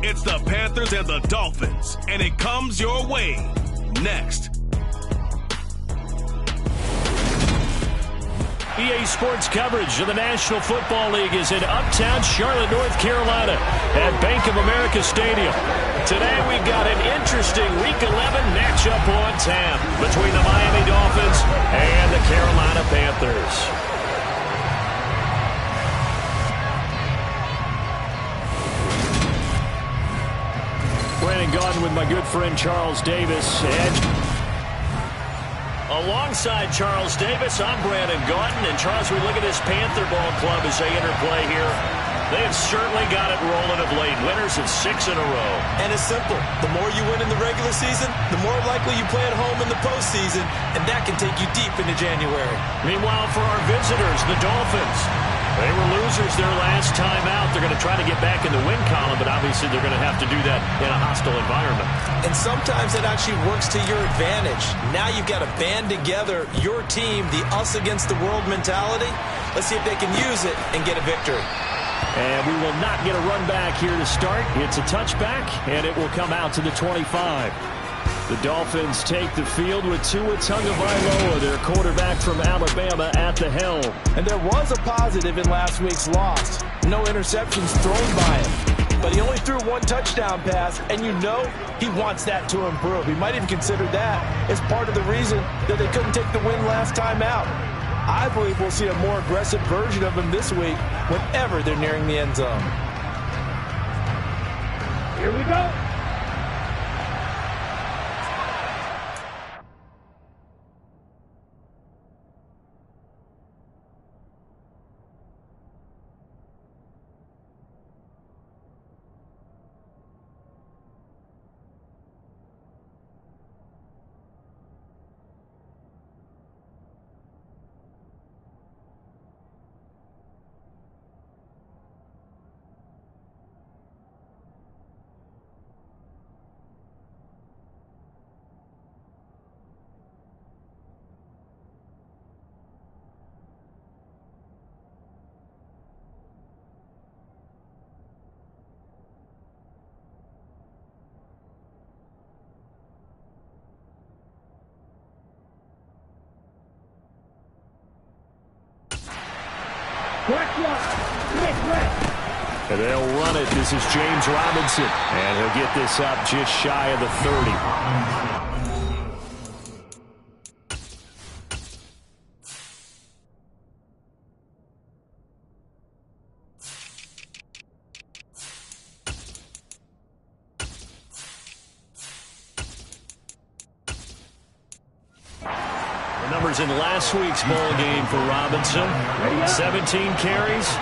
It's the Panthers and the Dolphins, and it comes your way next. EA Sports coverage of the National Football League is in uptown Charlotte, North Carolina at Bank of America Stadium. Today we've got an interesting Week 11 matchup on tap between the Miami Dolphins and the Carolina Panthers. Brandon Gaudin with my good friend Charles Davis. Alongside Charles Davis, I'm Brandon Gaudin. And Charles, we look at this Panther ball club as they interplay here. They have certainly got it rolling of late. Winners of 6 in a row. And it's simple. The more you win in the regular season, the more likely you play at home in the postseason, and that can take you deep into January. Meanwhile, for our visitors, the Dolphins, they were losers their last time out. They're going to try to get back in the win column, but obviously they're going to have to do that in a hostile environment. And sometimes it actually works to your advantage. Now you've got to band together your team, the us against the world mentality. Let's see if they can use it and get a victory. And we will not get a run back here to start. It's a touchback, and it will come out to the 25. The Dolphins take the field with Tua Tagovailoa, their quarterback from Alabama, at the helm. And there was a positive in last week's loss. No interceptions thrown by him. But he only threw one touchdown pass, and you know he wants that to improve. He might even consider that as part of the reason that they couldn't take the win last time out. I believe we'll see a more aggressive version of him this week whenever they're nearing the end zone. Here we go. And they'll run it. This is James Robinson. And he'll get this up just shy of the 30. Numbers in last week's bowl game for Robinson. 17 carries.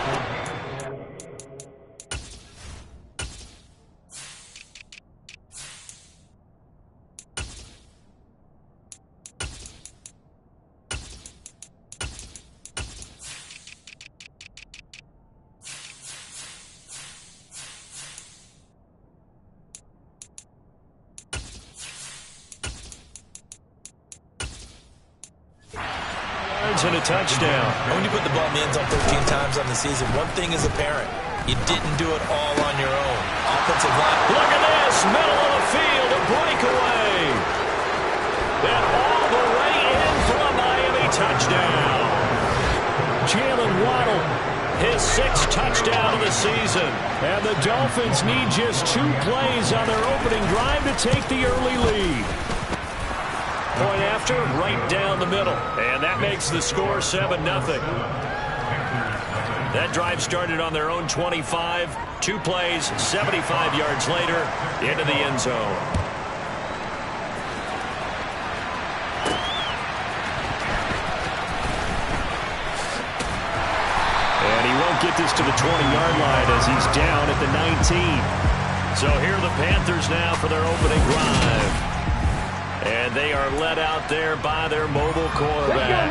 And a touchdown. When you put the ball in the end zone 13 times on the season, one thing is apparent. You didn't do it all on your own. Offensive line. Look at this. Middle of the field. A breakaway. And all the way in for a Miami touchdown. Jalen Waddle, his 6th touchdown of the season. And the Dolphins need just 2 plays on their opening drive to take the early lead. Point after, right down the middle. And that makes the score 7-0. That drive started on their own 25. 2 plays, 75 yards later, into the end zone. And he won't get this to the 20-yard line as he's down at the 19. So here are the Panthers now for their opening drive. And they are led out there by their mobile quarterback.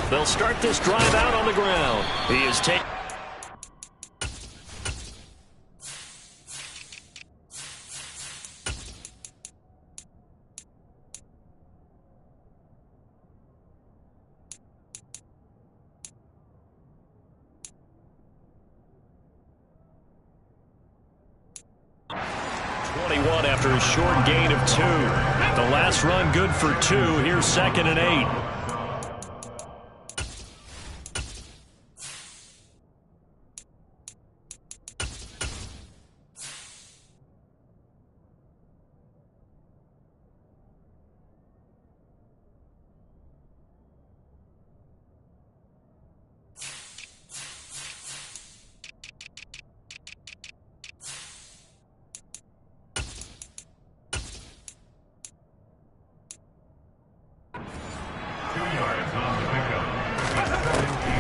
They'll start this drive out on the ground. He is taking. run after a short gain of 2. The last run good for 2. Here's 2nd and 8.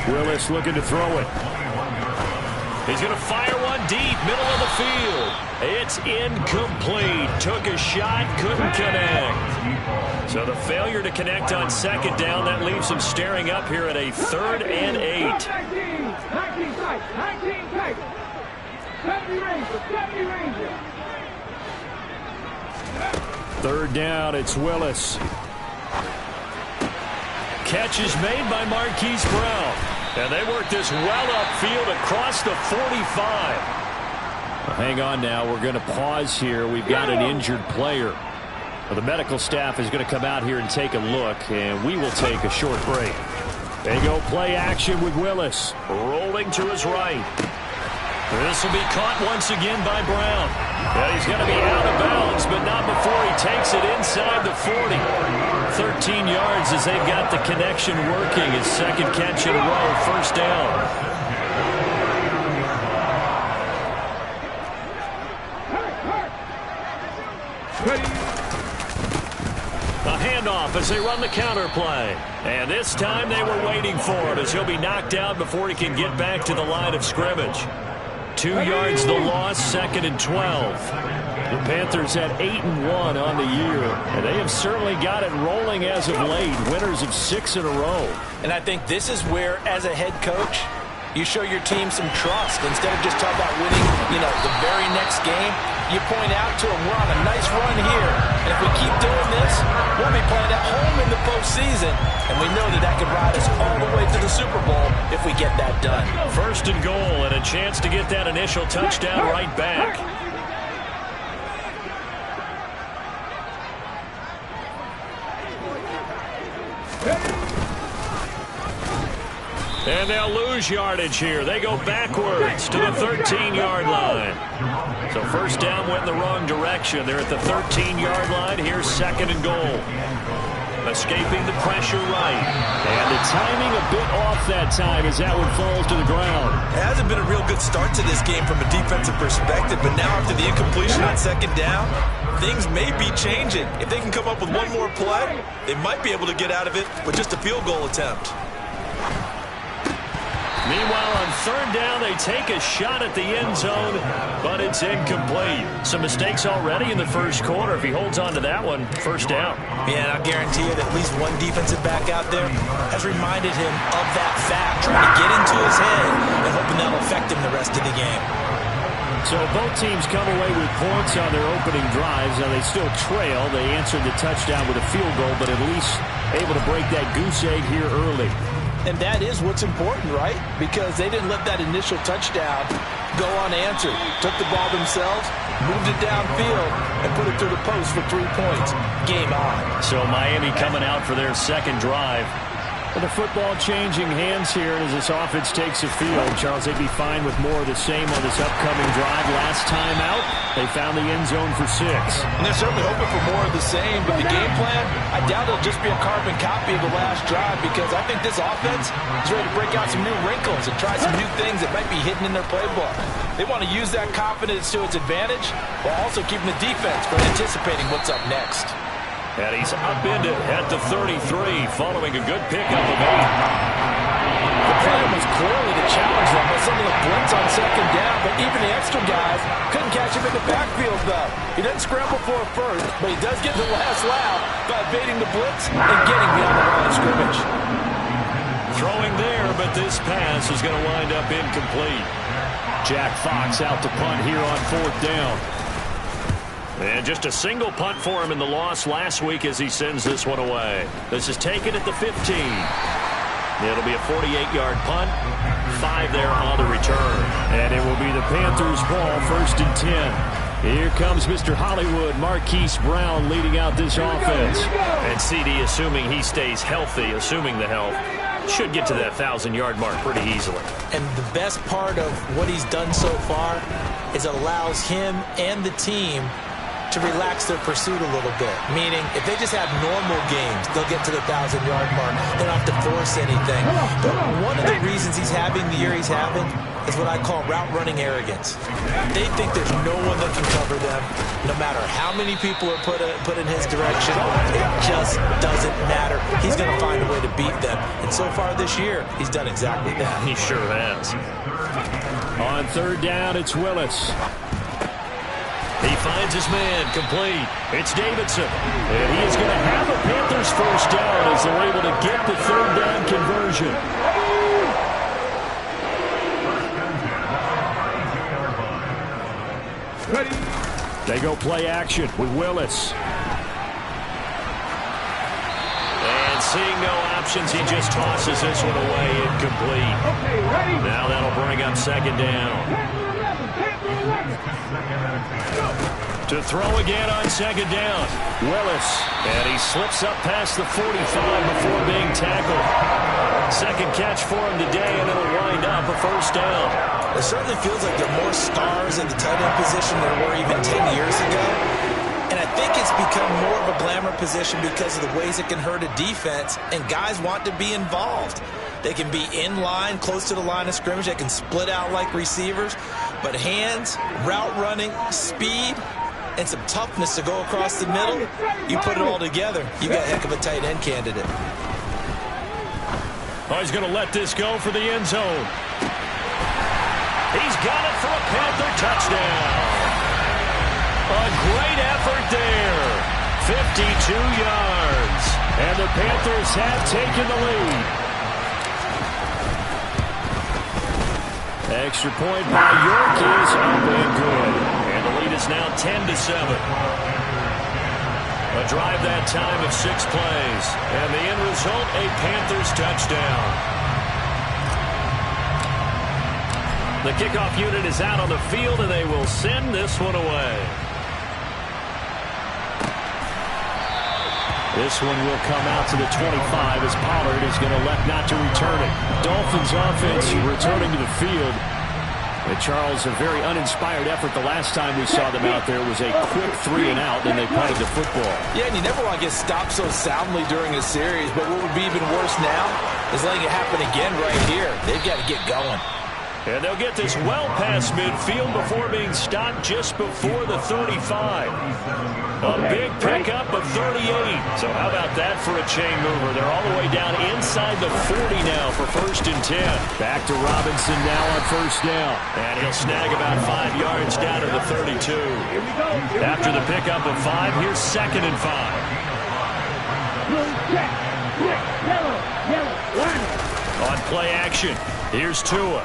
Willis looking to throw it. He's going to fire one deep, middle of the field. It's incomplete. Took a shot, couldn't connect. So the failure to connect on 2nd down, that leaves him staring up here at a 3rd and 8. 3rd down, it's Willis. Catch is made by Marquise Brown. And they work this well upfield across the 45. Well, hang on now. We're going to pause here. We've got an injured player. Well, the medical staff is going to come out here and take a look, and we will take a short break. They go play action with Willis. Rolling to his right. This will be caught once again by Brown. Yeah, he's going to be out of bounds, but not before he takes it inside the 40. 13 yards as they've got the connection working. His 2nd catch in a row, 1st down. A handoff as they run the counter play. And this time they were waiting for him as he'll be knocked out before he can get back to the line of scrimmage. 2 yards the loss, 2nd and 12. The Panthers had 8-1 on the year, and they have certainly got it rolling as of late. Winners of 6 in a row. And I think this is where, as a head coach, you show your team some trust. Instead of just talking about winning, the very next game, you point out to them, we're on a nice run here. And if we keep doing this, we'll be playing at home in the postseason. And we know that could ride us all the way to the Super Bowl if we get that done. 1st and goal, and a chance to get that initial touchdown right back. And they'll lose yardage here. They go backwards to the 13-yard line. So 1st down went in the wrong direction. They're at the 13-yard line. Here's 2nd and goal. Escaping the pressure right. And the timing a bit off that time as that one falls to the ground. It hasn't been a real good start to this game from a defensive perspective, but now after the incompletion on 2nd down, things may be changing. If they can come up with one more play, they might be able to get out of it with just a field goal attempt. Meanwhile, on 3rd down, they take a shot at the end zone, but it's incomplete. Some mistakes already in the 1st quarter. If he holds on to that one, 1st down. Yeah, and I'll guarantee you that at least one defensive back out there has reminded him of that fact, trying to get into his head and hoping that'll affect him the rest of the game. So both teams come away with points on their opening drives. Now they still trail. They answered the touchdown with a field goal, but at least able to break that goose egg here early. And that is what's important, right? Because they didn't let that initial touchdown go unanswered. Took the ball themselves, moved it downfield, and put it through the post for 3 points. Game on. So Miami coming out for their 2nd drive. With the football changing hands here as this offense takes the field. Charles, they'd be fine with more of the same on this upcoming drive. Last time out, they found the end zone for 6. And they're certainly hoping for more of the same, but the game plan, I doubt it'll just be a carbon copy of the last drive because I think this offense is ready to break out some new wrinkles and try some new things that might be hidden in their playbook. They want to use that confidence to its advantage while also keeping the defense from anticipating what's up next. And he's upended at the 33 following a good pickup of 8. The plan was clearly to challenge them with some of the blitz on 2nd down, but even the extra guys couldn't catch him in the backfield, though. He doesn't scramble for a first, but he does get the last laugh by evading the blitz and getting beyond the line of scrimmage. Throwing there, but this pass is going to wind up incomplete. Jack Fox out to punt here on 4th down. And just a single punt for him in the loss last week as he sends this one away. This is taken at the 15. It'll be a 48-yard punt. 5 there on the return. And it will be the Panthers' ball, 1st and 10. Here comes Mr. Hollywood, Marquise Brown, leading out this offense. And CD, assuming he stays healthy, assuming the health, should get to that 1,000-yard mark pretty easily. And the best part of what he's done so far is it allows him and the team to relax their pursuit a little bit. Meaning, if they just have normal games, they'll get to the 1,000-yard mark. They don't have to force anything. But one of the reasons he's having the year he's having is what I call route running arrogance. They think there's no one that can cover them, no matter how many people are put in his direction. It just doesn't matter. He's going to find a way to beat them. And so far this year, he's done exactly that. He sure has. On third down, it's Willis. He finds his man, complete. It's Davidson. And he is going to have a Panthers first down as they're able to get the third down conversion. Ready. They go play action with Willis. And seeing no options, he just tosses this one away, incomplete. Okay, ready. Now that'll bring up second down. To throw again on second down. Willis. And he slips up past the 45 before being tackled. Second catch for him today, and it'll wind up a first down. It certainly feels like there are more stars at the tight end position than there were even 10 years ago. And I think it's become more of a glamour position because of the ways it can hurt a defense, and guys want to be involved. They can be in line, close to the line of scrimmage. They can split out like receivers. But hands, route running, speed, and some toughness to go across the middle, you put it all together, you got a heck of a tight end candidate. Oh, he's going to let this go for the end zone. He's got it for a Panther touchdown. A great effort there. 52 yards. And the Panthers have taken the lead. Extra point by York is up and good. And the lead is now 10-7. A drive that time of 6 plays. And the end result, a Panthers touchdown. The kickoff unit is out on the field, and they will send this one away. This one will come out to the 25 as Pollard is going to elect not to return it. Dolphins offense returning to the field. And Charles, a very uninspired effort. The last time we saw them out there was a quick 3 and out, and they played the football. Yeah, and you never want to get stopped so soundly during a series, but what would be even worse now is letting it happen again right here. They've got to get going. And they'll get this well past midfield before being stopped just before the 35. A big pickup of 38. So how about that for a chain mover? They're all the way down inside the 40 now for 1st and 10. Back to Robinson now on 1st down. And he'll snag about 5 yards down to the 32. After the pickup of 5, here's 2nd and 5. On play action, here's Tua.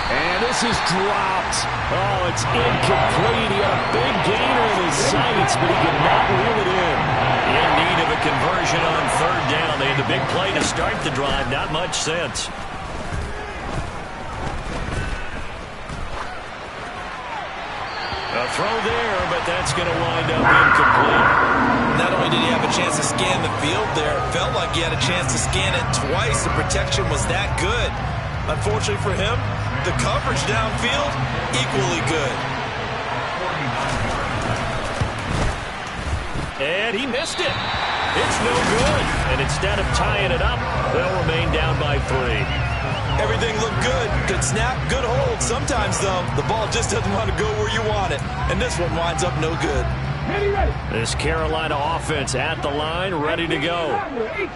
And this is dropped. Oh, it's incomplete. He had a big gainer in his sights, but he could not reel it in. In need of a conversion on 3rd down. They had the big play to start the drive. Not much sense. A throw there, but that's going to wind up incomplete. Not only did he have a chance to scan the field there, it felt like he had a chance to scan it twice. The protection was that good. Unfortunately for him, the coverage downfield, equally good. And he missed it. It's no good. And instead of tying it up, they'll remain down by 3. Everything looked good. Good snap, good hold. Sometimes, though, the ball just doesn't want to go where you want it. And this one winds up no good. This Carolina offense at the line, ready to go.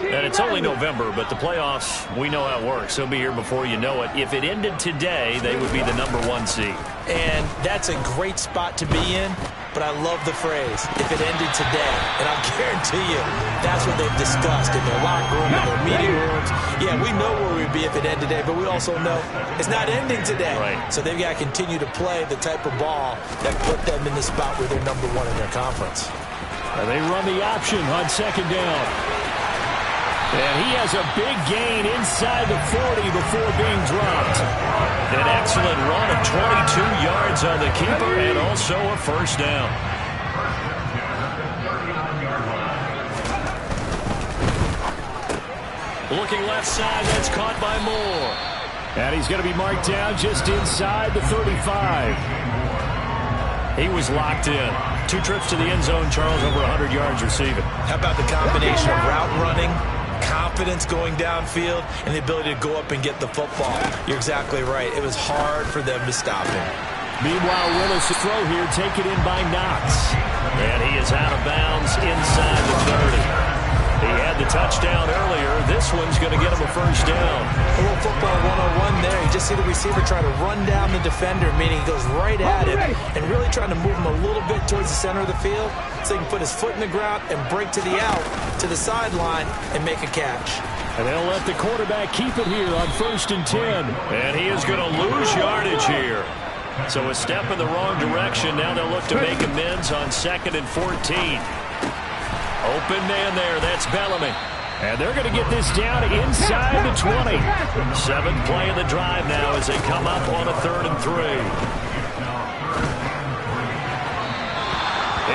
And it's only November, but the playoffs, we know how it works. They'll be here before you know it. If it ended today, they would be the #1 seed. And that's a great spot to be in, but I love the phrase, if it ended today. And I'll guarantee you, that's what they've discussed in their locker room, in their meeting rooms. Yeah, we know where we'd be if it ended today, but we also know it's not ending today. Right. So they've got to continue to play the type of ball that put them in the spot where they're #1 in their conference. And they run the option on 2nd down. And he has a big gain inside the 40 before being dropped. An excellent run of 22 yards on the keeper and also a first down. Looking left side, that's caught by Moore. And he's going to be marked down just inside the 35. He was locked in. 2 trips to the end zone, Charles, over 100 yards receiving. How about the combination of route running, confidence going downfield, and the ability to go up and get the football? You're exactly right. It was hard for them to stop him. Meanwhile, Willis' throw here taken in by Knox. And he is out of bounds inside the 30. He had the touchdown earlier. This one's going to get him a first down. A little football 101 there. You just see the receiver try to run down the defender, meaning he goes right at him and really trying to move him a little bit towards the center of the field so he can put his foot in the ground and break to the out, to the sideline, and make a catch. And they'll let the quarterback keep it here on 1st and 10. And he is going to lose yardage here. So a step in the wrong direction. Now they'll look to make amends on 2nd and 14. Open man there. That's Bellamy. And they're going to get this down inside the 20. 7th play of the drive now as they come up on a 3rd and 3.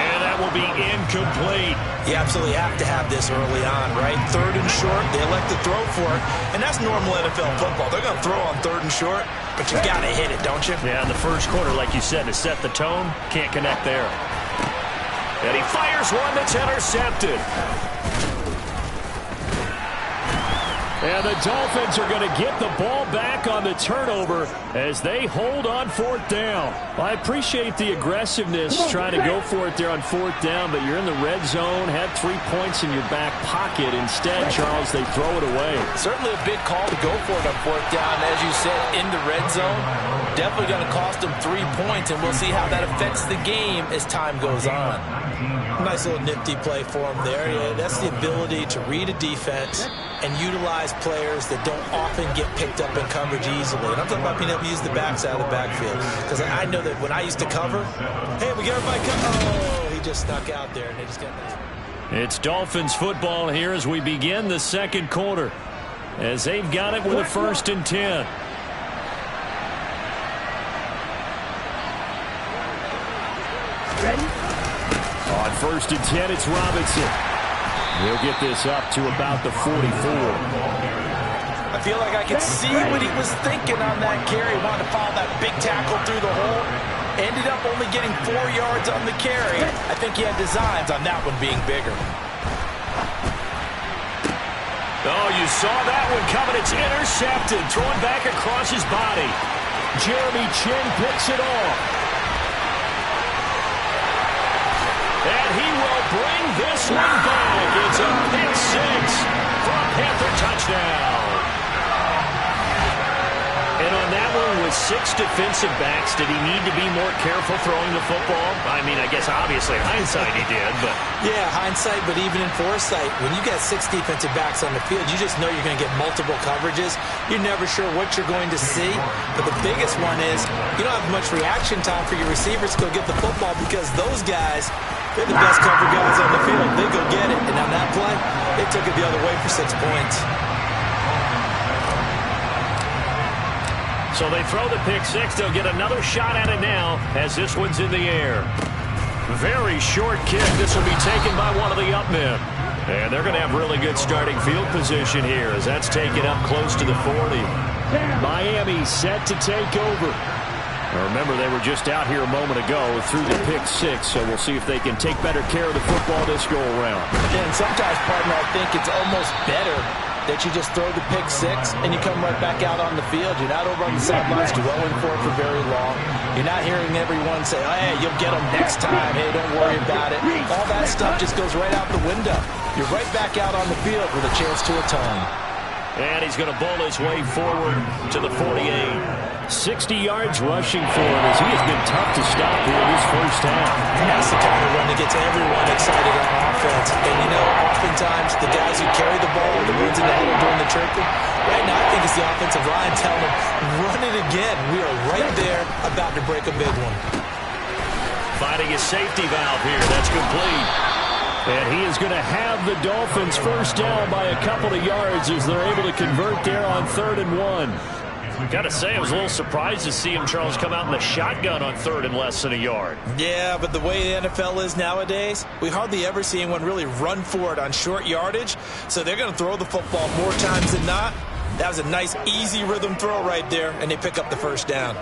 And that will be incomplete. You absolutely have to have this early on, right? 3rd and short, they elect to throw for it, and that's normal NFL football. They're going to throw on 3rd and short, but you got to hit it, don't you? Yeah, in the first quarter, like you said, to set the tone, can't connect there. And he fires one that's intercepted. And the Dolphins are going to get the ball back on the turnover as they hold on 4th down. Well, I appreciate the aggressiveness trying to go for it there on 4th down, but you're in the red zone, had 3 points in your back pocket. Instead, Charles, they throw it away. Certainly a big call to go for it on 4th down. As you said, in the red zone, definitely going to cost them 3 points, and we'll see how that affects the game as time goes on. Nice little nifty play for him there. Yeah, that's the ability to read a defense and utilize players that don't often get picked up in coverage easily. And I'm talking about being able to use the backs out of the backfield. Because I know that when I used to cover, hey, we get everybody cover. Oh, he just snuck out there, and they just got this. It's Dolphins football here as we begin the 2nd quarter. As they've got it with a 1st and 10. Ready? On 1st and 10, it's Robinson. He'll get this up to about the 44. I feel like I could see what he was thinking on that carry. Wanted to follow that big tackle through the hole. Ended up only getting 4 yards on the carry. I think he had designs on that one being bigger. Oh, you saw that one coming. It's intercepted. Thrown back across his body. Jeremy Chin picks it off. And he will bring this one back. It's a pick 6 for a Panther touchdown. And on that one with 6 defensive backs, did he need to be more careful throwing the football? I mean, I guess obviously in hindsight he did, but... Yeah, hindsight, but even in foresight, when you got 6 defensive backs on the field, you just know you're going to get multiple coverages. You're never sure what you're going to see. But the biggest one is you don't have much reaction time for your receivers to go get the football because those guys... They're the best cover guys on the field. They go get it. And on that play, they took it the other way for 6 points. So they throw the pick 6. They'll get another shot at it now as this one's in the air. Very short kick. This will be taken by one of the up men. And they're going to have really good starting field position here as that's taken up close to the 40. Miami set to take over. Remember, they were just out here a moment ago through the pick 6, so we'll see if they can take better care of the football this go-around. And sometimes, partner, I think it's almost better that you just throw the pick 6 and you come right back out on the field. You're not over on the sidelines dwelling for it for very long. You're not hearing everyone say, oh, hey, you'll get them next time. Hey, don't worry about it. All that stuff just goes right out the window. You're right back out on the field with a chance to atone. And he's going to bowl his way forward to the 48. 60 yards rushing for him as he has been tough to stop here in this first half. And that's the kind of run that gets everyone excited on offense. And, you know, oftentimes the guys who carry the ball are the ones in the huddle doing the chirping. Right now, I think it's the offensive line telling them, run it again. We are right there about to break a big one. Finding his safety valve here. That's complete. And he is going to have the Dolphins first down by a couple of yards as they're able to convert there on 3rd and 1. Got to say, I was a little surprised to see him, Charles, come out in the shotgun on 3rd and less than a yard. Yeah, but the way the NFL is nowadays, we hardly ever see anyone really run for it on short yardage. So they're going to throw the football more times than not. That was a nice, easy rhythm throw right there, and they pick up the first down.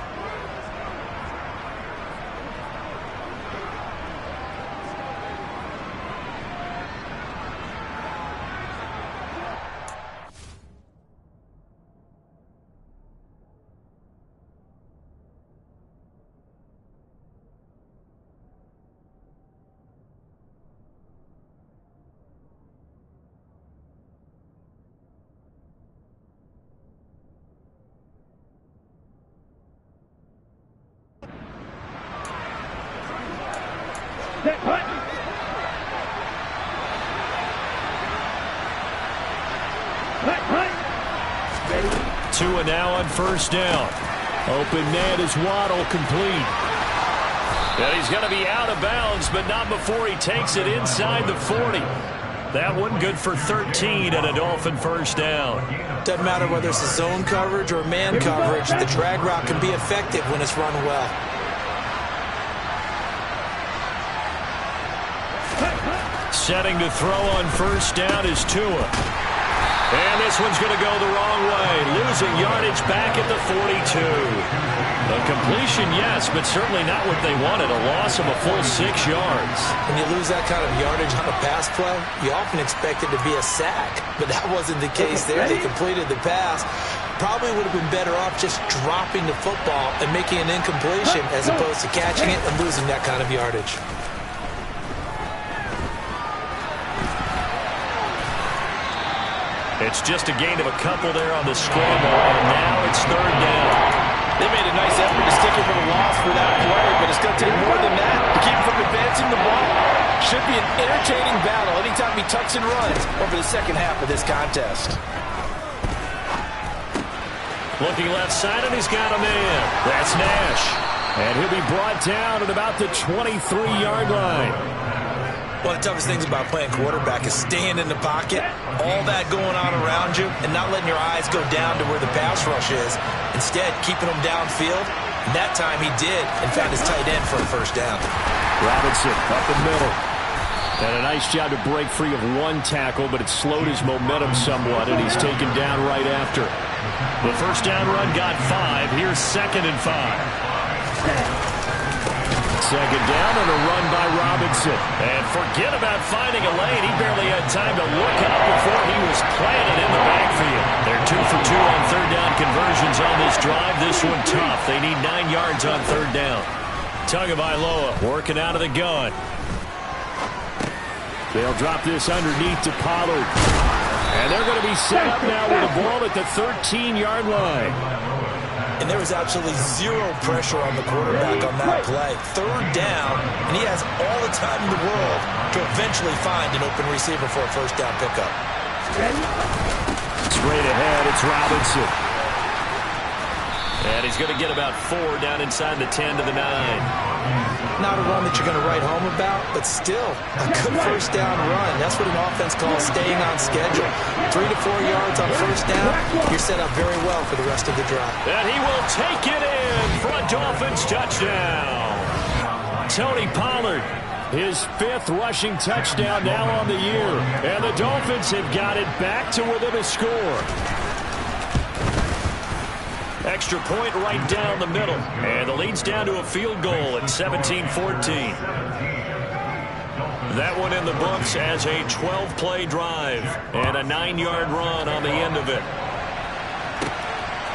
Tua now on first down. Open man is Waddle, complete. And he's going to be out of bounds, but not before he takes it inside the 40. That one good for 13 and a Dolphin first down. Doesn't matter whether it's a zone coverage or man coverage, the drag route can be effective when it's run well. Setting to throw on first down is Tua. And this one's going to go the wrong way. Losing yardage back at the 42. A completion, yes, but certainly not what they wanted. A loss of a full 6 yards. When you lose that kind of yardage on a pass play, you often expect it to be a sack. But that wasn't the case there. They completed the pass. Probably would have been better off just dropping the football and making an incompletion as opposed to catching it and losing that kind of yardage. It's just a gain of a couple there on the scramble, and now it's 3rd down. They made a nice effort to stick it for the loss for that play, but it's going to take more than that to keep him from advancing the ball. Should be an entertaining battle anytime he tucks and runs over the second half of this contest. Looking left side, and he's got a man. That's Nash. And he'll be brought down at about the 23-yard line. One of the toughest things about playing quarterback is staying in the pocket, all that going on around you, and not letting your eyes go down to where the pass rush is. Instead, keeping them downfield. And that time he did and found his tight end for a first down. Robinson up the middle. And a nice job to break free of one tackle, but it slowed his momentum somewhat, and he's taken down right after. The first down run got 5. Here's 2nd and 5. Second down and a run by Robinson. And forget about finding a lane. He barely had time to look up before he was planted in the backfield. They're 2 for 2 on 3rd down conversions on this drive. This one tough. They need 9 yards on 3rd down. Tagovailoa working out of the gun. They'll drop this underneath to Pollard. And they're going to be set up now with a ball at the 13-yard line. And there was absolutely zero pressure on the quarterback on that play. 3rd down, and he has all the time in the world to eventually find an open receiver for a first down pickup. Straight ahead, it's Robinson. And he's going to get about 4 down inside the 10 to the 9. Not a run that you're going to write home about, but still a good first down run. That's what an offense calls staying on schedule. 3 to 4 yards on first down, you're set up very well for the rest of the drive. And he will take it in for a Dolphins touchdown. Tony Pollard, his 5th rushing touchdown now on the year. And the Dolphins have got it back to within a score. Extra point right down the middle. And the lead's down to a field goal at 17-14. That one in the books as a 12-play drive. And a 9-yard run on the end of it.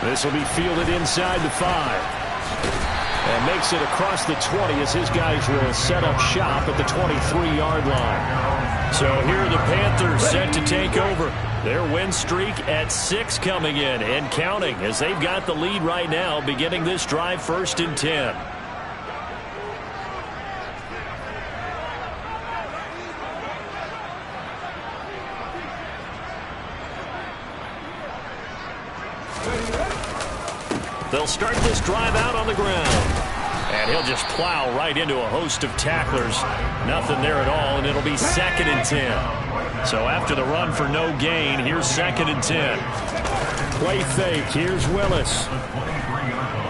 This will be fielded inside the 5. And makes it across the 20 as his guys will set up shop at the 23-yard line. So here are the Panthers set to take over. Their win streak at 6 coming in and counting as they've got the lead right now beginning this drive 1st and 10. They'll start this drive out on the ground. And he'll just plow right into a host of tacklers. Nothing there at all, and it'll be 2nd and 10. So after the run for no gain, here's 2nd and 10. Play fake. Here's Willis.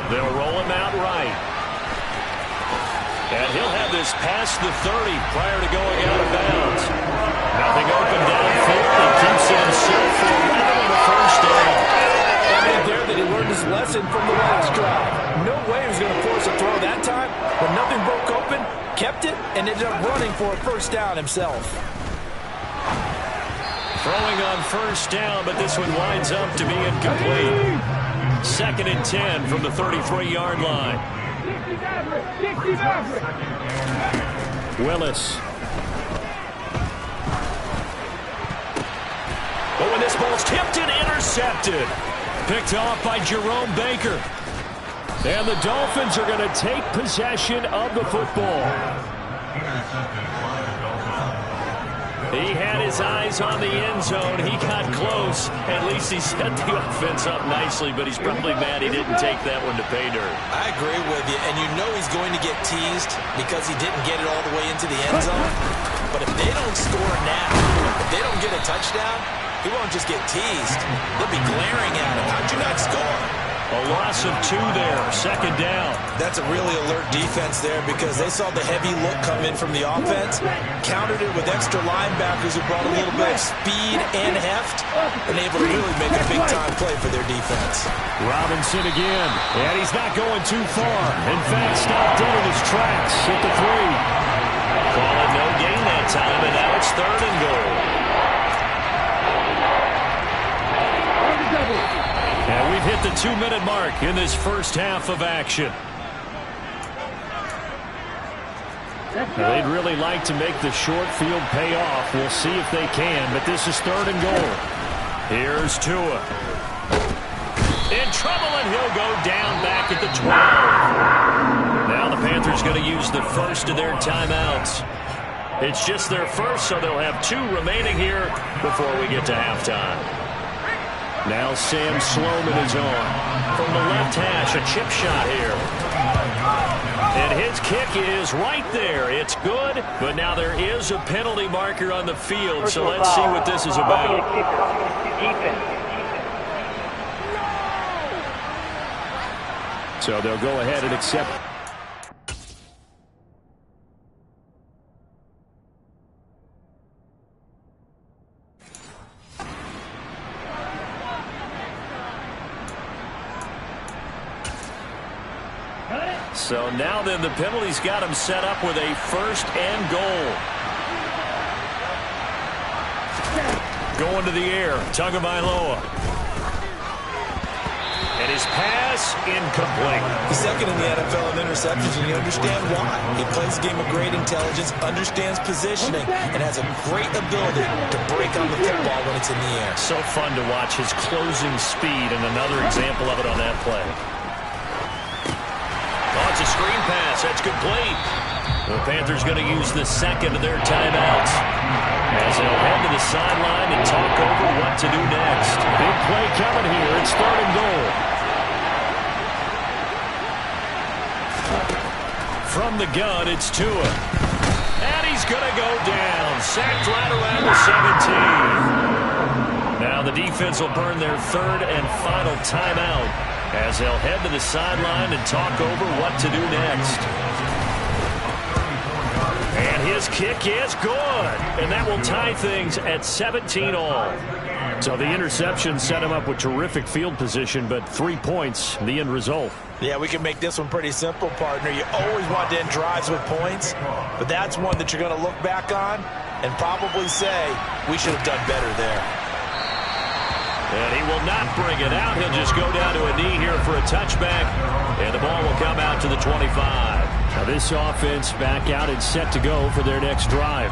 They'll roll him out right. And he'll have this past the 30 prior to going out of bounds. Nothing open downfield. He keeps it himself for 11 on the first down. I think there that he learned his lesson from the last drive. No way he was going to force a throw that time, but nothing broke open, kept it, and ended up running for a first down himself. Throwing on first down, but this one winds up to be incomplete. 2nd and 10 from the 33-yard line. Willis. But when this ball's tipped and intercepted. Picked off by Jerome Baker. And the Dolphins are going to take possession of the football. He had his eyes on the end zone. He got close. At least he set the offense up nicely, but he's probably mad he didn't take that one to pay dirt. I agree with you, and you know he's going to get teased because he didn't get it all the way into the end zone. But if they don't score now, if they don't get a touchdown, he won't just get teased. They'll be glaring at him. How'd you not score? A loss of 2 there, 2nd down. That's a really alert defense there because they saw the heavy look come in from the offense, countered it with extra linebackers who brought a little bit of speed and heft, and able to really make a big-time play for their defense. Robinson again, and he's not going too far. In fact, stopped dead in his tracks at the 3. Call it no gain that time, and now it's 3rd and goal. And we've hit the 2-minute mark in this first half of action. They'd really like to make the short field pay off. We'll see if they can, but this is 3rd and goal. Here's Tua. In trouble, and he'll go down back at the 12. Now the Panthers going to use the first of their timeouts. It's just their first, so they'll have 2 remaining here before we get to halftime. Now Sam Sloman is on. From the left hash, a chip shot here. And his kick is right there. It's good, but now there is a penalty marker on the field, so let's see what this is about. So they'll go ahead and accept. So now then the penalty's got him set up with a 1st and goal. Going to the air, Tagovailoa. And his pass incomplete. He's 2nd in the NFL in interceptions, and you understand why. He plays a game of great intelligence, understands positioning, and has a great ability to break on the football when it's in the air. So fun to watch his closing speed, and another example of it on that play. Oh, it's a screen pass. That's complete. The Panthers going to use the 2nd of their timeouts as they'll head to the sideline and talk over what to do next. Big play coming here. It's 3rd and goal. From the gun, it's Tua. And he's going to go down. Sacked right around the 17. Now the defense will burn their 3rd and final timeout as they'll head to the sideline and talk over what to do next. And his kick is good. And that will tie things at 17 all. So the interception set him up with terrific field position, but 3 points, the end result. Yeah, we can make this one pretty simple, partner. You always want to end drives with points, but that's one that you're going to look back on and probably say, we should have done better there. And he will not bring it out. He'll just go down to a knee here for a touchback. And the ball will come out to the 25. Now this offense back out and set to go for their next drive.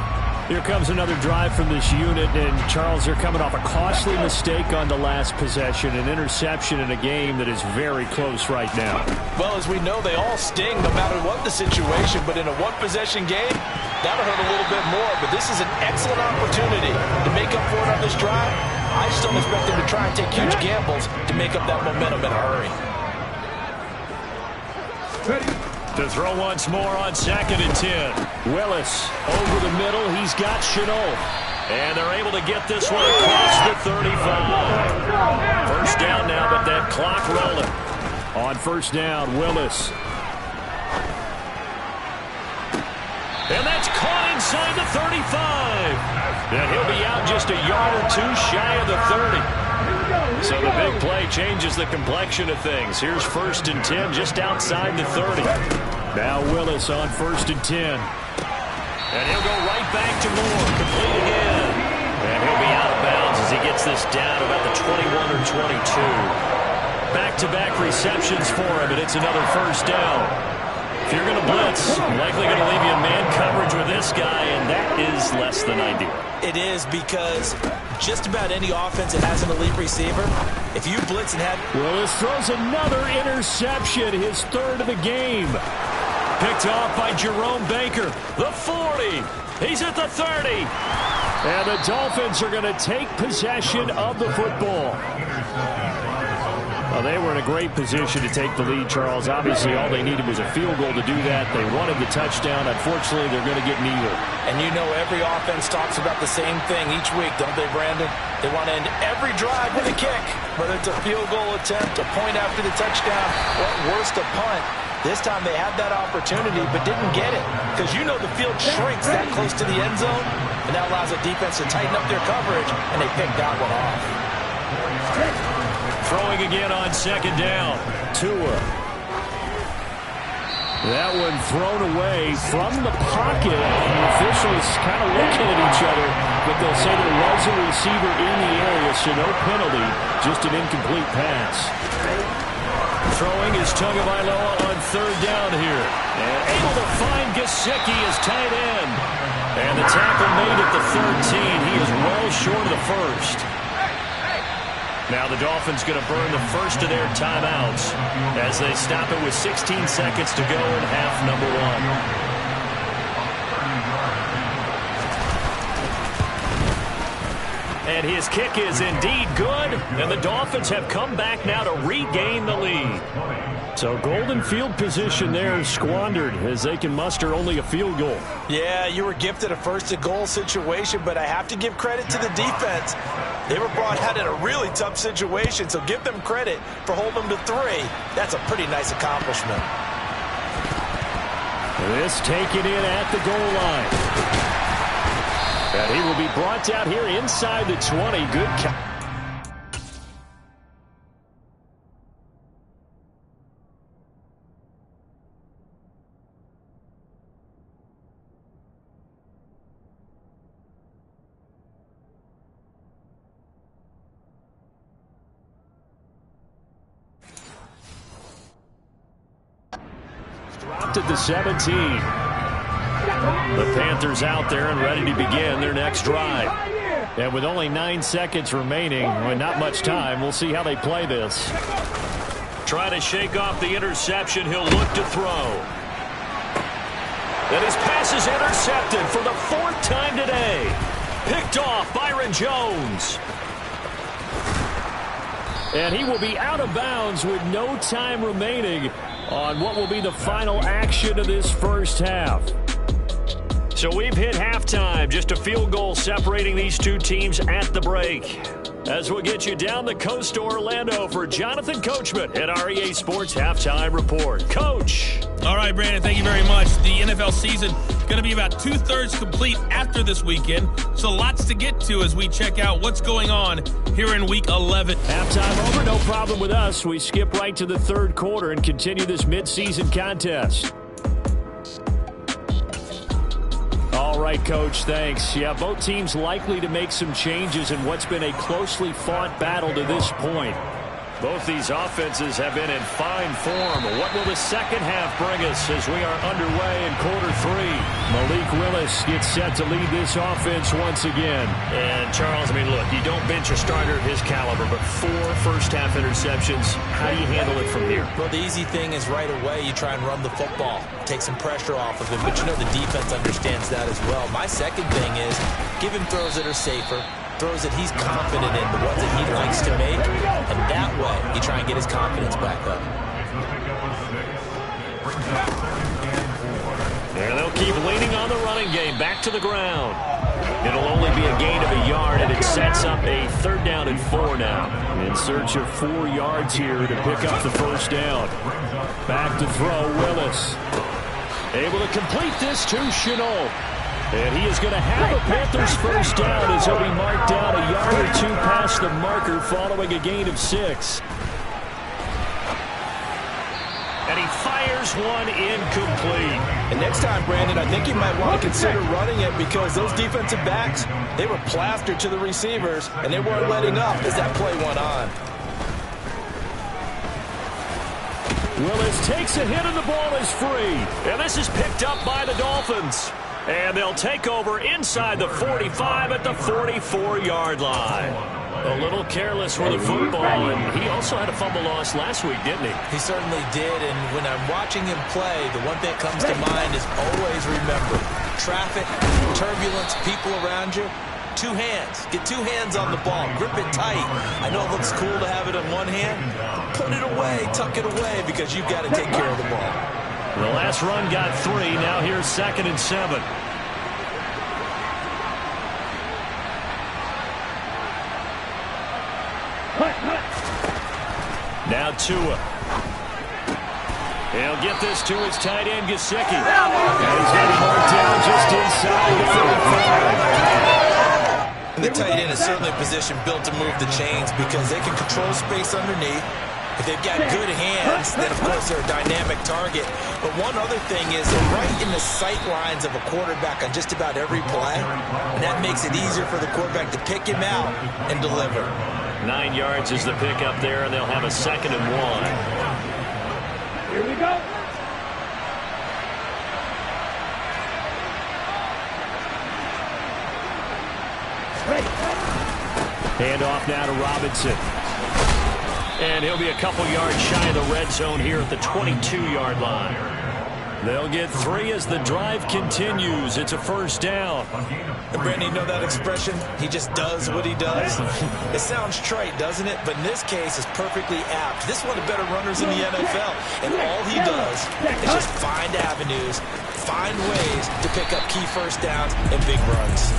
Here comes another drive from this unit. And, Charles, they're coming off a costly mistake on the last possession. An interception in a game that is very close right now. Well, as we know, they all sting no matter what the situation. But in a one-possession game, that'll hurt a little bit more. But this is an excellent opportunity to make up for it on this drive. I just don't expect them to try and take huge gambles to make up that momentum in a hurry. To throw once more on 2nd and 10. Willis over the middle. He's got Chenault. And they're able to get this one across the 35. First down now, but that clock rolling. On first down, Willis. And that's caught inside the 35. And he'll be out just a yard or two shy of the 30. So the big play changes the complexion of things. Here's 1st and 10 just outside the 30. Now Willis on 1st and 10. And he'll go right back to Moore. Complete again. And he'll be out of bounds as he gets this down about the 21 or 22. Back-to-back receptions for him, and it's another first down. If you're going to blitz, likely going to leave you in man coverage with this guy, and that is less than ideal. It is, because just about any offense that has an elite receiver, if you blitz and have... Willis throws another interception, his 3rd of the game. Picked off by Jerome Baker. The 40. He's at the 30. And the Dolphins are going to take possession of the football. Well, they were in a great position to take the lead, Charles. Obviously, all they needed was a field goal to do that. They wanted the touchdown. Unfortunately, they're going to get neither. And you know every offense talks about the same thing each week, don't they, Brandon? They want to end every drive with a kick, whether it's a field goal attempt, a point after the touchdown, or at worst, a punt. This time they had that opportunity but didn't get it, because you know the field shrinks that close to the end zone, and that allows the defense to tighten up their coverage, and they picked that one off. Throwing again on 2nd down. Tua. That one thrown away from the pocket. The officials kind of looking at each other, but they'll say there was a receiver in the area, so no penalty, just an incomplete pass. Throwing is Tagovailoa on 3rd down here. And able to find Gesicki as tight end. And the tackle made at the 13. He is well short of the first. Now the Dolphins going to burn the first of their timeouts as they stop it with 16 seconds to go in half number 1. And his kick is indeed good, and the Dolphins have come back now to regain the lead. So golden field position there squandered as they can muster only a field goal. Yeah, you were gifted a 1st and goal situation, but I have to give credit to the defense. They were brought out in a really tough situation, so give them credit for holding them to 3. That's a pretty nice accomplishment. This taken in at the goal line. And he will be brought down here inside the 20. Good count. Dropped at the 17. The Panthers out there and ready to begin their next drive. And with only 9 seconds remaining, well, not much time, we'll see how they play this. Try to shake off the interception. He'll look to throw. And his pass is intercepted for the 4th time today. Picked off Byron Jones. And he will be out of bounds with no time remaining on what will be the final action of this first half. So we've hit halftime, just a field goal separating these two teams at the break. As we'll get you down the coast to Orlando for Jonathan Coachman at REA Sports Halftime Report. Coach. All right, Brandon, thank you very much. The NFL season going to be about 2/3 complete after this weekend, so lots to get to as we check out what's going on here in Week 11. Halftime over, no problem with us. We skip right to the 3rd quarter and continue this midseason contest. All right, Coach, thanks. Yeah, both teams likely to make some changes in what's been a closely fought battle to this point. Both these offenses have been in fine form. What will the second half bring us as we are underway in quarter 3? Malik Willis gets set to lead this offense once again. And, Charles, I mean, look, you don't bench a starter of his caliber, but 4 first-half interceptions. How do you handle it from here? Well, the easy thing is right away you try and run the football, take some pressure off of him, but you know the defense understands that as well. My second thing is give him throws that are safer, throws that he's confident in, the ones that he likes to make, and that way you try and get his confidence back up. And they'll keep leaning on the running game. Back to the ground. It'll only be a gain of a yard, and it sets up a 3rd down and 4 now. In search of 4 yards here to pick up the first down. Back to throw, Willis. Able to complete this to Chenault. And he is going to have a Panthers first down as he'll be marked down a yard or 2 past the marker following a gain of 6. And he fires one incomplete. And next time, Brandon, I think you might want to consider running it because those defensive backs, they were plastered to the receivers, and they weren't letting up as that play went on. Willis takes a hit and the ball is free. And this is picked up by the Dolphins. And they'll take over inside the 45 at the 44-yard line. A little careless with the football, and he also had a fumble loss last week, didn't he? He certainly did, and when I'm watching him play, the one thing that comes to mind is always remember, traffic, turbulence, people around you, 2 hands. Get 2 hands on the ball. Grip it tight. I know it looks cool to have it in one hand. Put it away, tuck it away, because you've got to take care of the ball. The last run got 3. Now here's 2nd and 7. Now Tua. He'll get this to his tight end, Gesicki. And he's going to be marked down just inside the 35. And the tight end is certainly a position built to move the chains because they can control space underneath. If they've got good hands, then of course they're a dynamic target. But one other thing is they're right in the sight lines of a quarterback on just about every play. And that makes it easier for the quarterback to pick him out and deliver. 9 yards is the pickup there, and they'll have a 2nd and 1. Here we go. Hand off now to Robinson. And he'll be a couple yards shy of the red zone here at the 22-yard line. They'll get 3 as the drive continues. It's a first down. And Brandon, you know that expression? He just does what he does. It sounds trite, doesn't it? But in this case, it's perfectly apt. This is one of the better runners in the NFL. And all he does is just find avenues, find ways to pick up key first downs and big runs.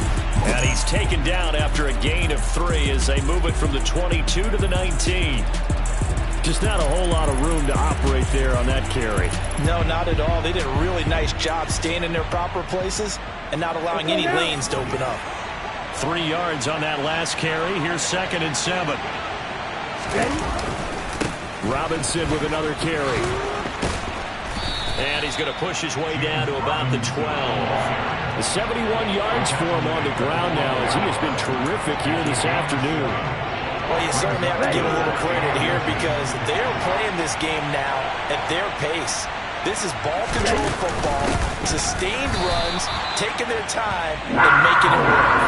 And he's taken down after a gain of 3 as they move it from the 22 to the 19. Just not a whole lot of room to operate there on that carry. No, not at all. They did a really nice job staying in their proper places and not allowing any lanes to open up. 3 yards on that last carry. Here's 2nd and 7. Robinson with another carry. And he's going to push his way down to about the 12. The 71 yards for him on the ground now as he has been terrific here this afternoon. Well, you certainly have to give a little credit here because they're playing this game now at their pace. This is ball control football, sustained runs, taking their time, and making it work.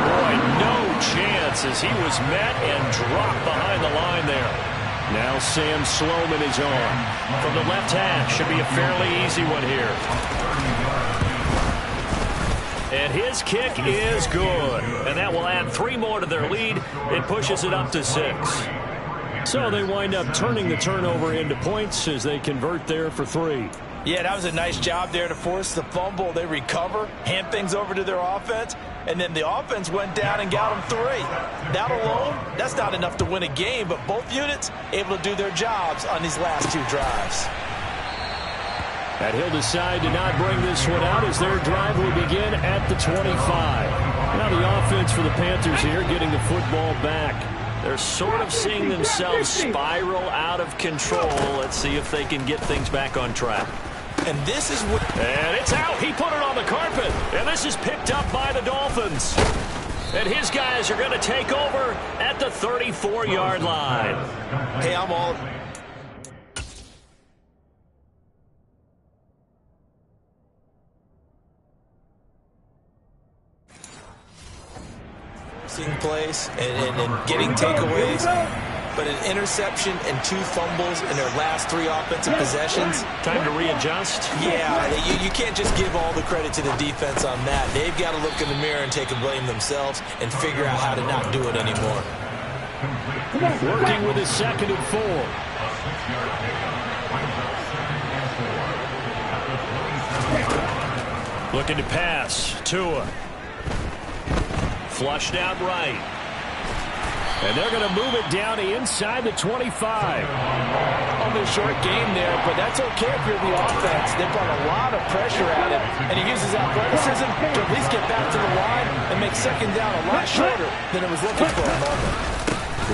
Boy, no chance as he was met and dropped behind the line there. Now Sam Sloman is on. From the left hash, should be a fairly easy one here. And his kick is good. And that will add 3 more to their lead. It pushes it up to 6. So they wind up turning the turnover into points as they convert there for 3. Yeah, that was a nice job there to force the fumble. They recover, hand things over to their offense, and then the offense went down and got them 3. That alone, that's not enough to win a game, but both units able to do their jobs on these last 2 drives. And he'll decide to not bring this one out as their drive will begin at the 25. Now the offense for the Panthers here getting the football back. They're sort of seeing themselves spiral out of control. Let's see if they can get things back on track. And this is what... And it's out. He put it on the carpet. And this is picked up by the Dolphins. And his guys are going to take over at the 34-yard line. Hey, I'm all... place and getting takeaways, but an interception and 2 fumbles in their last 3 offensive possessions. Time to readjust? Yeah, you can't just give all the credit to the defense on that. They've got to look in the mirror and take a blame themselves and figure out how to not do it anymore. Working with his 2nd and 4. Looking to pass. Tua. Flushed out right. And they're going to move it down inside the 25. On the short game there, but that's okay if you're the offense. They brought a lot of pressure at him, and he uses athleticism to at least get back to the line and make second down a lot shorter than it was looking for a moment.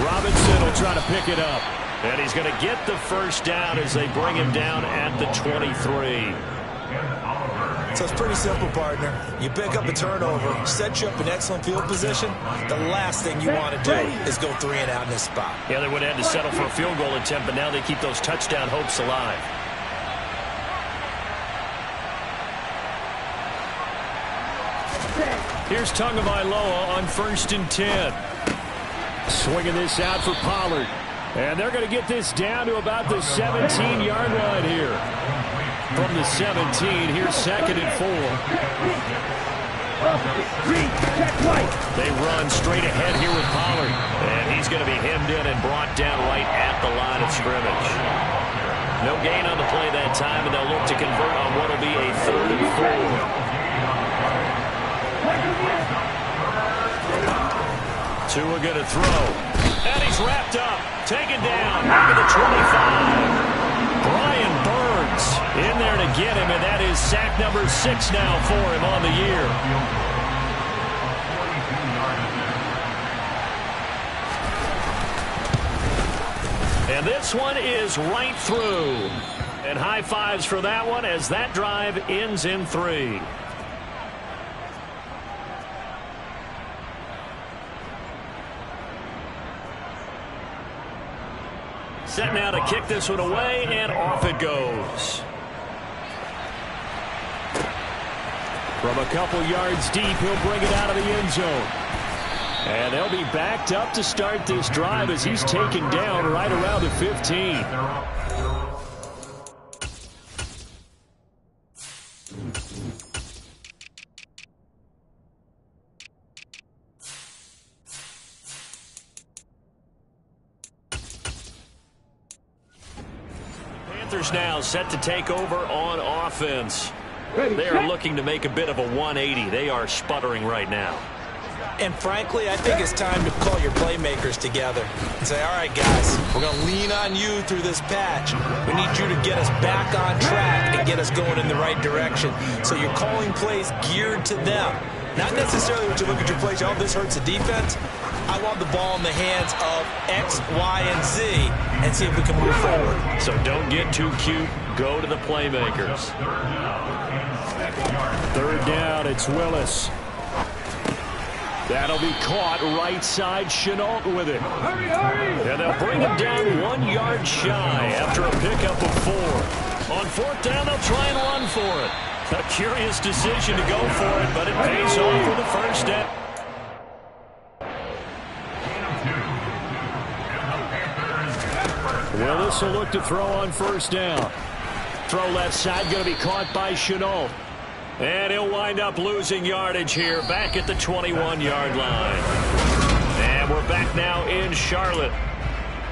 Robinson will try to pick it up. And he's going to get the first down as they bring him down at the 23. So it's pretty simple, partner. You pick up a turnover, set you up in excellent field position. The last thing you want to do is go 3 and out in this spot. Yeah, they would have had to settle for a field goal attempt, but now they keep those touchdown hopes alive. Here's Tagovailoa on 1st and 10. Swinging this out for Pollard. And they're going to get this down to about the 17-yard line here. From the 17, here's 2nd and 4. They run straight ahead here with Pollard. And he's going to be hemmed in and brought down right at the line of scrimmage. No gain on the play that time, and they'll look to convert on what will be a 3rd and 4. Tua going to throw. And he's wrapped up. Taken down. Back at the 25. Brian Burns in there to get him, and that is sack number 6 now for him on the year. And this one is right through. And high fives for that one as that drive ends in 3. Set now to kick this one away, and off it goes. From a couple yards deep, he'll bring it out of the end zone. And they'll be backed up to start this drive as he's taken down right around the 15. Panthers now set to take over on offense. They are looking to make a bit of a 180. They are sputtering right now. And frankly, I think it's time to call your playmakers together and say, all right, guys, we're going to lean on you through this patch. We need you to get us back on track and get us going in the right direction. So you're calling plays geared to them. Not necessarily when you look at your plays, oh, this hurts the defense. I want the ball in the hands of X, Y, and Z and see if we can move forward. So don't get too cute. Go to the playmakers. 3rd down, it's Willis. That'll be caught right side. Chenault with it. And they'll bring him down 1 yard shy after a pickup of 4. On 4th down, they'll try and run for it. A curious decision to go for it, but it pays off for the first down. Willis will look to throw on 1st down. Throw left side, going to be caught by Chenault. And he'll wind up losing yardage here back at the 21-yard line. And we're back now in Charlotte.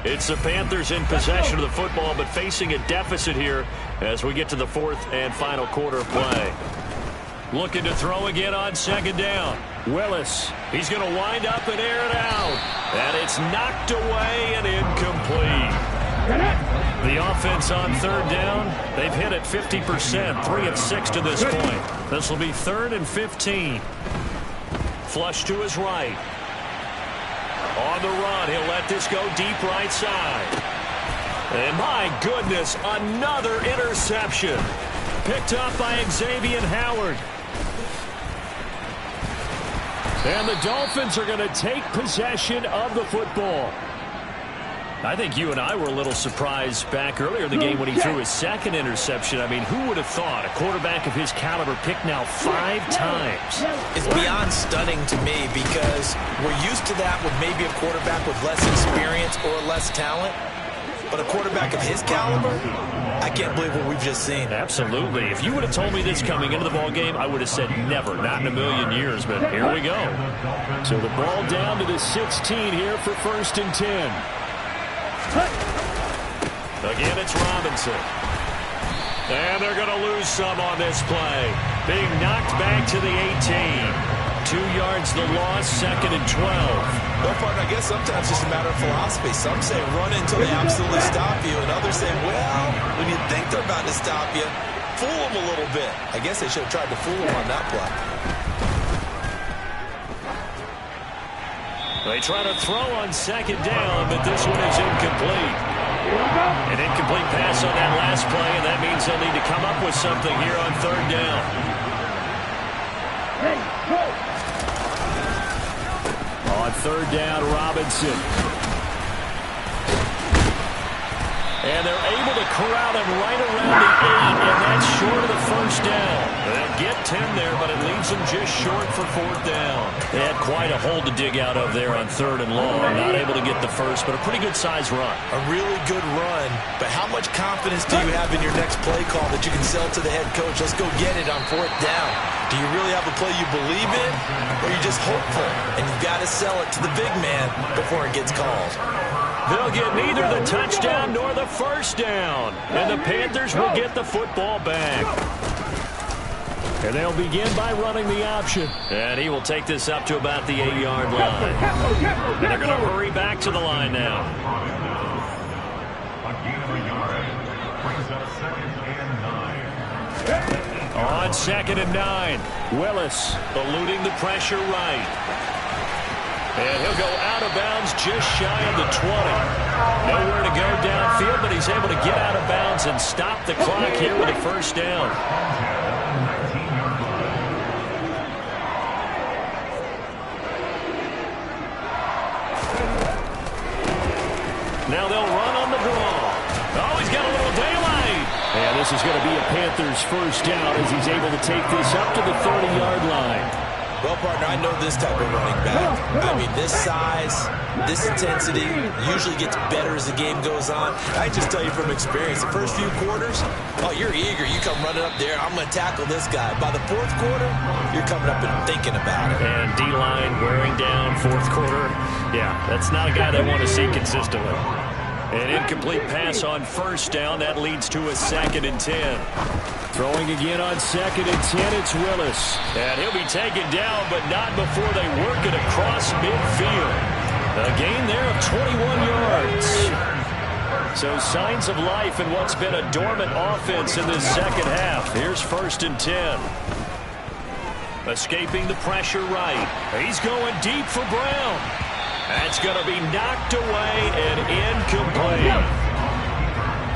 It's the Panthers in possession of the football, but facing a deficit here as we get to the 4th and final quarter of play. Looking to throw again on 2nd down. Willis, he's going to wind up and air it out. And it's knocked away and incomplete. The offense on 3rd down, they've hit it 50%, 3 of 6 to this point. This will be 3rd and 15. Flush to his right. On the run, he'll let this go deep right side. And my goodness, another interception. Picked up by Xavier Howard. And the Dolphins are going to take possession of the football. I think you and I were a little surprised back earlier in the game when he threw his 2nd interception. I mean, who would have thought a quarterback of his caliber picked now 5 times? It's beyond stunning to me because we're used to that with maybe a quarterback with less experience or less talent. But a quarterback of his caliber, I can't believe what we've just seen. Absolutely. If you would have told me this coming into the ball game, I would have said never, not in a million years. But here we go. So the ball down to the 16 here for 1st and 10. Again, it's Robinson. And they're going to lose some on this play. Being knocked back to the 18. 2 yards the loss, 2nd and 12. Well, partner, I guess sometimes it's just a matter of philosophy. Some say run until they absolutely stop you, and others say, well, when you think they're about to stop you, fool them a little bit. I guess they should have tried to fool them on that play. They try to throw on 2nd down, but this one is incomplete. An incomplete pass on that last play, and that means they'll need to come up with something here on 3rd down. On 3rd down, Robinson. And they're able to corral him right around the 8, and that's short of the 1st down. They'll get 10 there, but it leaves them just short for 4th down. They had quite a hole to dig out of there on 3rd and long. Not able to get the first, but a pretty good-sized run. A really good run, but how much confidence do you have in your next play call that you can sell to the head coach? Let's go get it on 4th down. Do you really have a play you believe in, or are you just hopeful? And you've got to sell it to the big man before it gets called. They'll get neither the touchdown nor the 1st down. And the Panthers will get the football back. And they'll begin by running the option. And he will take this up to about the 8-yard line. And they're going to hurry back to the line now. On 2nd and 9, Willis eluding the pressure right. And he'll go out of bounds just shy of the 20. Nowhere to go downfield, but he's able to get out of bounds and stop the clock here with a 1st down. Now they'll run on the draw. Oh, he's got a little daylight. And this is going to be a Panthers 1st down as he's able to take this up to the 30-yard line. Well, partner, I know this type of running back. I mean, this size, this intensity usually gets better as the game goes on. I just tell you from experience, the first few quarters, oh, you're eager. You come running up there, I'm going to tackle this guy. By the 4th quarter, you're coming up and thinking about it. And D-line wearing down 4th quarter. Yeah, that's not a guy they want to see consistently. An incomplete pass on 1st down. That leads to a 2nd and 10. Throwing again on 2nd and 10, it's Willis. And he'll be taken down, but not before they work it across midfield. A gain there of 21 yards. So signs of life in what's been a dormant offense in this 2nd half. Here's 1st and 10. Escaping the pressure right. He's going deep for Brown. That's going to be knocked away and incomplete.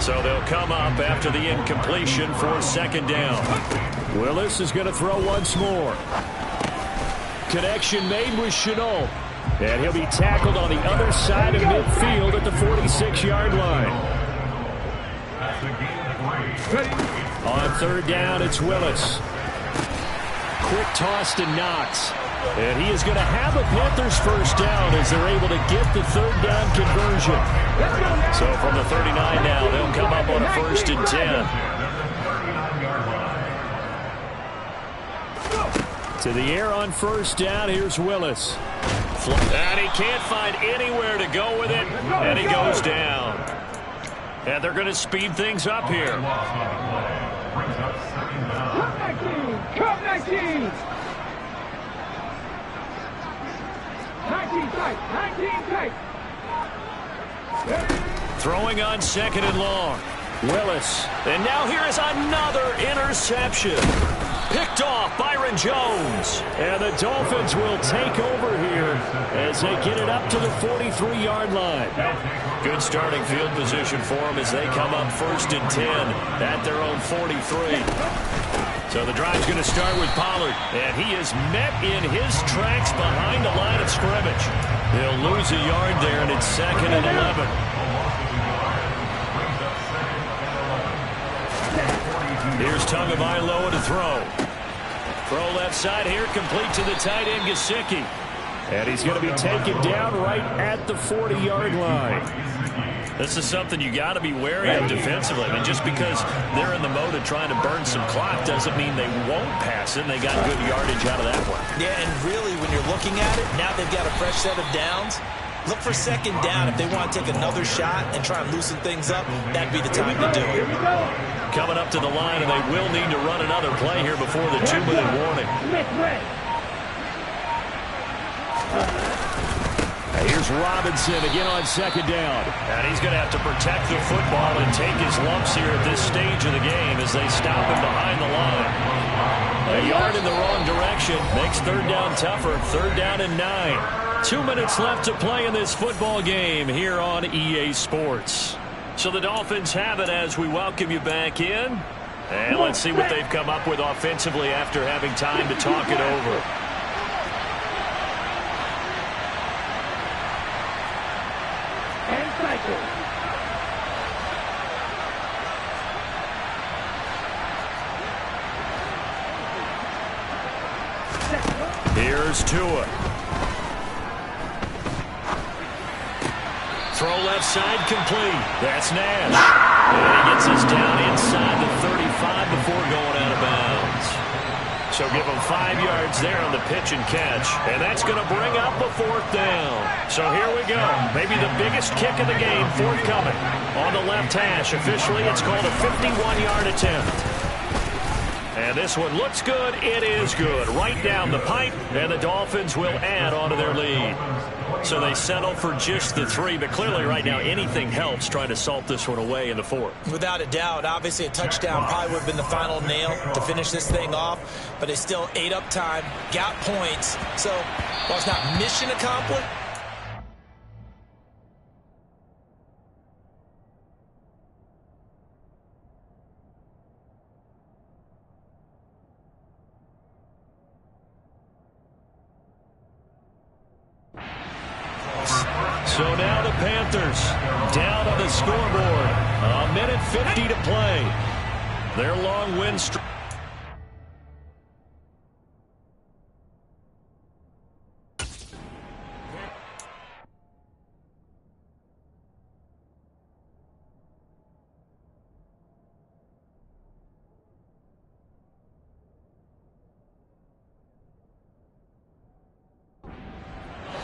So they'll come up after the incompletion for 2nd down. Willis is going to throw once more. Connection made with Chenault. And he'll be tackled on the other side of midfield at the 46-yard line. On 3rd down, it's Willis. Quick toss to Knox. And he is going to have a Panthers 1st down as they're able to get the 3rd down conversion. So from the 39 now, they'll come up on a 1st and 10. To the air on 1st down, here's Willis. And he can't find anywhere to go with it, and he goes down. And they're going to speed things up here. Come 19! 19 tight! Throwing on 2nd and long. Willis. And now here is another interception. Picked off Byron Jones. And the Dolphins will take over here as they get it up to the 43-yard line. Good starting field position for them as they come up 1st and 10 at their own 43. So the drive's going to start with Pollard, and he is met in his tracks behind the line of scrimmage. He'll lose a yard there, and it's 2nd and 11. Here's Tagovailoa to throw. Throw left side here, complete to the tight end, Gesicki. And he's going to be taken down right at the 40-yard line. This is something you got to be wary of defensively. I mean, just because they're in the mode of trying to burn some clock doesn't mean they won't pass it, and they got good yardage out of that one. Yeah, and really, when you're looking at it, now they've got a fresh set of downs. Look for 2nd down. If they want to take another shot and try and loosen things up, that'd be the time to do it. coming up to the line, and they will need to run another play here before the 2-minute warning. Here's Robinson again on second down. And he's going to have to protect the football and take his lumps here at this stage of the game as they stop him behind the line. A yard in the wrong direction makes third down tougher. Third down and 9. 2 minutes left to play in this football game here on EA Sports. So the Dolphins have it as we welcome you back in. And let's see what they've come up with offensively after having time to talk it over. Here's Tua. Throw left side complete. That's Nash. And he gets us down inside the 35 before going out of bounds. So give him 5 yards there on the pitch and catch. And that's going to bring up a fourth down. So here we go. Maybe the biggest kick of the game forthcoming. On the left hash. Officially, it's called a 51-yard attempt. And this one looks good. It is good. Right down the pipe. And the Dolphins will add on to their lead. So they settle for just the 3. But clearly right now anything helps trying to salt this one away in the 4th. Without a doubt. Obviously a touchdown probably would have been the final nail to finish this thing off. But they still ate up time, got points. So while it's not mission accomplished, so now the Panthers down on the scoreboard. A minute 50 to play. Their long win streak.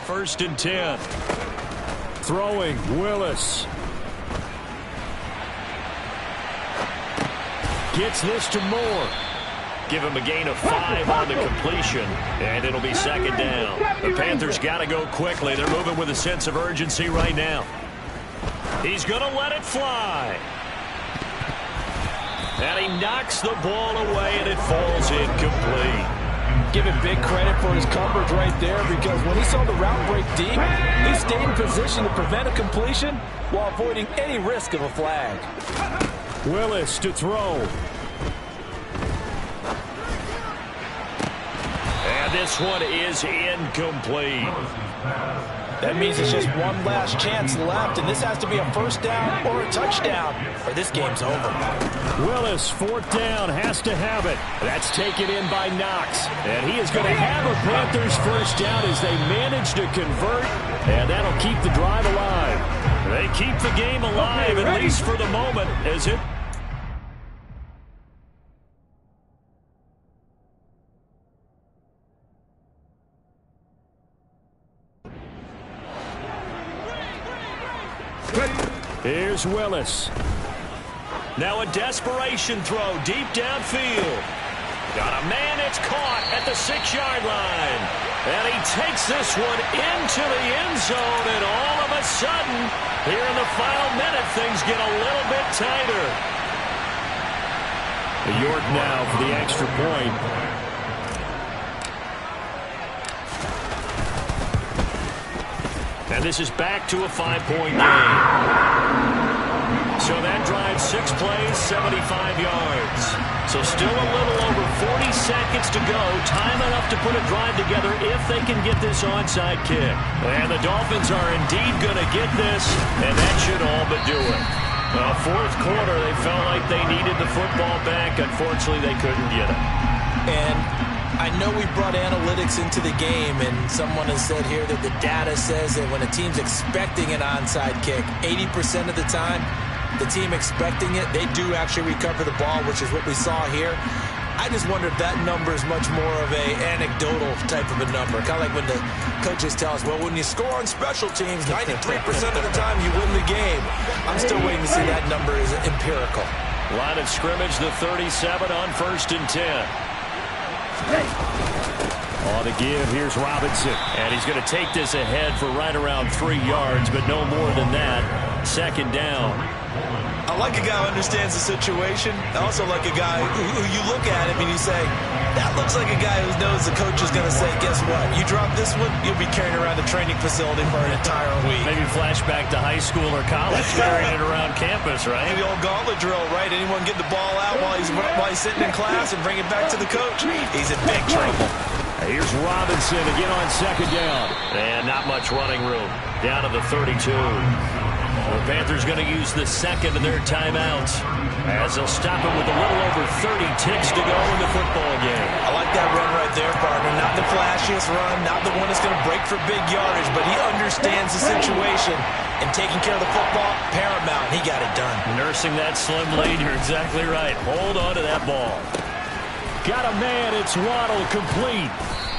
First and 10. Throwing, Willis. Gets this to Moore. Give him a gain of 5 on the completion, and it'll be second down. The Panthers got to go quickly. They're moving with a sense of urgency right now. He's going to let it fly. And he knocks the ball away, and it falls incomplete. Give him big credit for his coverage right there, because when he saw the route break deep, he stayed in position to prevent a completion while avoiding any risk of a flag. Willis to throw. And this one is incomplete. That means it's just one last chance left, and this has to be a first down or a touchdown, or this game's over. Willis, fourth down, has to have it. That's taken in by Knox. And he is going to have a Panthers first down as they manage to convert, and that'll keep the drive alive. They keep the game alive, at least for the moment, as it... Here's Willis. Now a desperation throw deep downfield. Got a man, it's caught at the 6-yard line. And he takes this one into the end zone, and all of a sudden, here in the final minute, things get a little bit tighter. York now for the extra point. And this is back to a 5-point game. So that drives 6 plays, 75 yards. So still a little over 40 seconds to go. Time enough to put a drive together if they can get this onside kick. And the Dolphins are indeed going to get this, and that should all but do it. Fourth quarter, they felt like they needed the football back. Unfortunately, they couldn't get it. And I know we brought analytics into the game, and someone has said here that the data says that when a team's expecting an onside kick, 80% of the time, the team expecting it, they do actually recover the ball, which is what we saw here. I just wonder if that number is much more of a anecdotal type of a number. Kind of like when the coaches tell us, well, when you score on special teams, 93% of the time you win the game. I'm still waiting to see that number is empirical. Line of scrimmage, the 37 on 1st and 10. On the give, here's Robinson. And he's going to take this ahead for right around 3 yards, but no more than that. 2nd down. I like a guy who understands the situation. I also like a guy who you look at him and you say, that looks like a guy who knows the coach is going to say, guess what? You drop this one, you'll be carrying around the training facility for an entire week. Maybe flashback to high school or college, carrying it around campus, right? The old gauntlet drill, right? Anyone get the ball out while he's sitting in class and bring it back to the coach? He's in big trouble. Here's Robinson again on 2nd down. And not much running room. Down to the 32. The Panthers going to use the 2nd of their timeouts as they'll stop it with a little over 30 ticks to go in the football game. I like that run right there, partner. Not the flashiest run, not the one that's going to break for big yardage, but he understands the situation, and taking care of the football, paramount. He got it done. Nursing that slim lead, you're exactly right. Hold on to that ball. Got a man, it's Waddle, complete.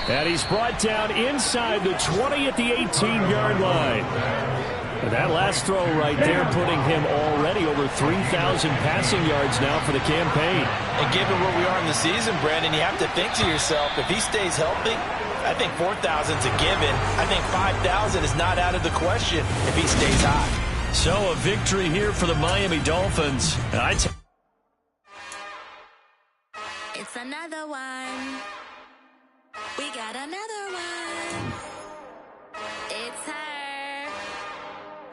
And he's brought down inside the 20 at the 18-yard line. And that last throw right there putting him already over 3,000 passing yards now for the campaign. And given where we are in the season, Brandon, you have to think to yourself, if he stays healthy, I think 4,000 is a given. I think 5,000 is not out of the question if he stays hot. So a victory here for the Miami Dolphins. It's another one. We got another one. It's her.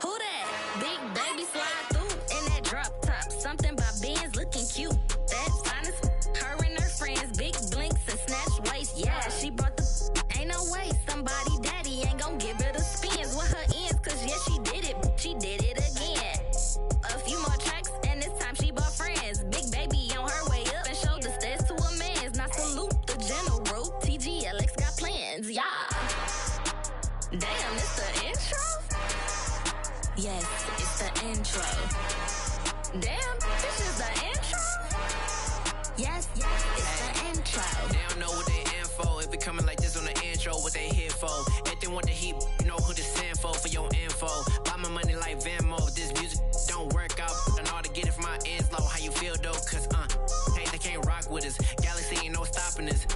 Who that? Big baby slide through in that drop top. Something about Benz looking cute. That finest. Her and her friends. Big blinks and snatch waist. Yeah, she brought the. Ain't no way. Somebody daddy ain't gonna give her the spins with her ends. Cause yeah, she did it. She did it again. A few more tracks and this time she bought friends. Big baby on her way up and showed the stairs to a man's. Now salute the general. TGLX got plans, yeah. Damn, it's the intro? Yes, it's the intro. Damn, this is the intro? Yes, it's the intro. They don't know what they info. If it coming like this on the intro, what they here for? If they want the heat, you know who to send for your info. Buy my money like Venmo. This music don't work out. I know how to get it from my ends low. How you feel though? Cause, hey, they can't rock with us. Galaxy ain't no stopping us.